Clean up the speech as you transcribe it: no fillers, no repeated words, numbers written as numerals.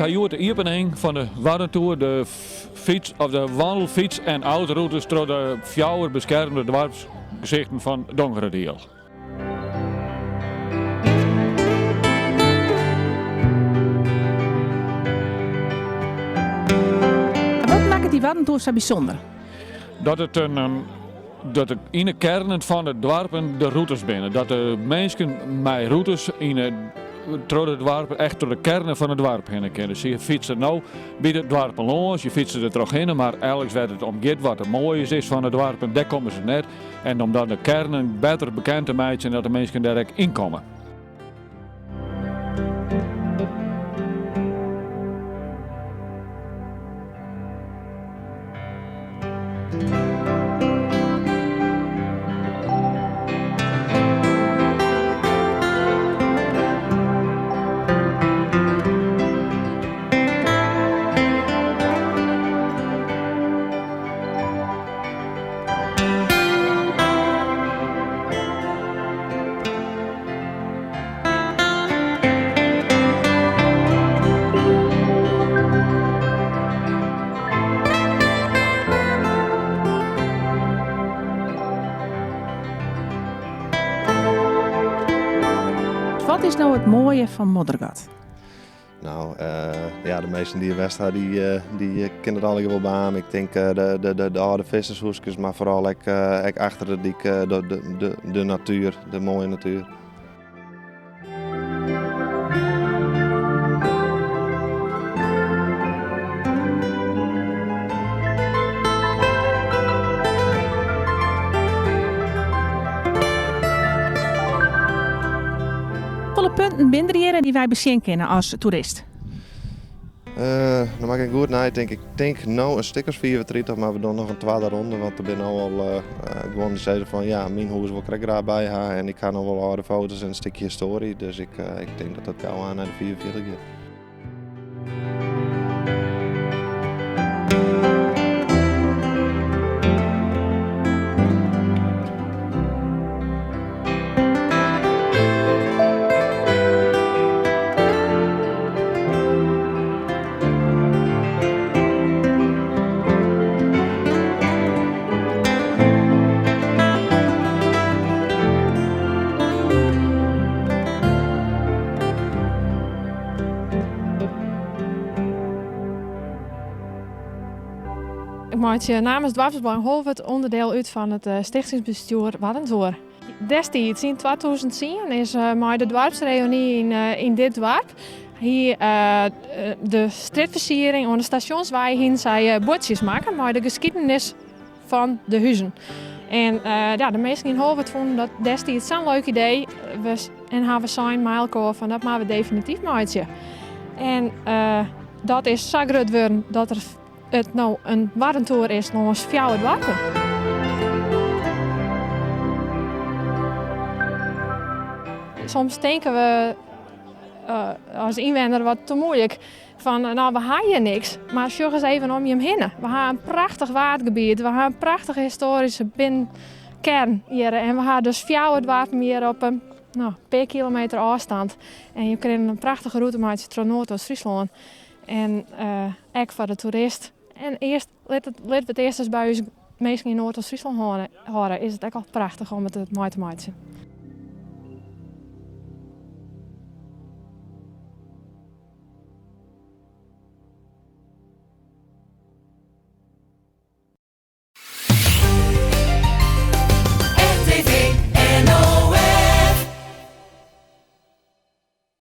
gaan de opening van de Warrentour, de fiets of de wandelfiets en autoroutes door de fjouwer beschermde dorpsgezichten van Dongeredeel. Wat maakt die Warrentour zo bijzonder? Dat het in de kernen van de dorpen de routes binnen. Dat de mensen met routes door het dorp echt door de kernen van het dorp heen kunnen. Dus je fietst nou bij het dorp langs, je fietst er toch in, maar eigenlijk werd het omgeet wat het mooie is van het dorp en daar komen ze net. En omdat de kernen beter bekend te maken zijn dat de mensen direct inkomen. Wat is nou het mooie van Moddergat? Nou, de meesten die in West die kennen het al wel bij. Ik denk de oude vissershoesjes, maar vooral ik achter de dik, de natuur, de mooie natuur. Hoeveel punten binnen hier die wij bezien kennen als toerist? Dan maak ik goed na. Ik denk nou een stickers 34, maar we doen nog een tweede ronde. Want er ben nou al gewoon zeiden van ja, mijn huis wil ik graag bij haar. En ik ga nog wel oude foto's en een stukje historie. Dus ik denk dat dat gauw aan naar de 44 gaat. Ik maak namens het Dorpsbelang Holwert onderdeel uit van het stichtingsbestuur Warrentour. Destijds in 2010 is met de dorpsreunie in dit dorp hier de straatversiering aan de stations waar je zij bordjes maken met de geschiedenis van de huizen. En de mensen in Holwert vonden dat destijds zo'n leuk idee en hebben zijn mijlkoor van dat maar we definitief maken. En dat is zo groot geworden dat het nou een Warrentour is langs 4 dorpen. Soms denken we als inwoner wat te moeilijk van nou we hebben hier niks, maar zorg eens even om je heen. We hebben een prachtig waardgebied, we hebben een prachtige historische binnenkern hier en we hebben dus 4 dorpen hier op een paar kilometer afstand. En je krijgt een prachtige route met door Noordoost-Friesland. En ook voor de toerist. En eerst, laten we het eerst eens bij ons mensen in Noordoost-Friesland horen, is het ook al prachtig om het mooi te maken.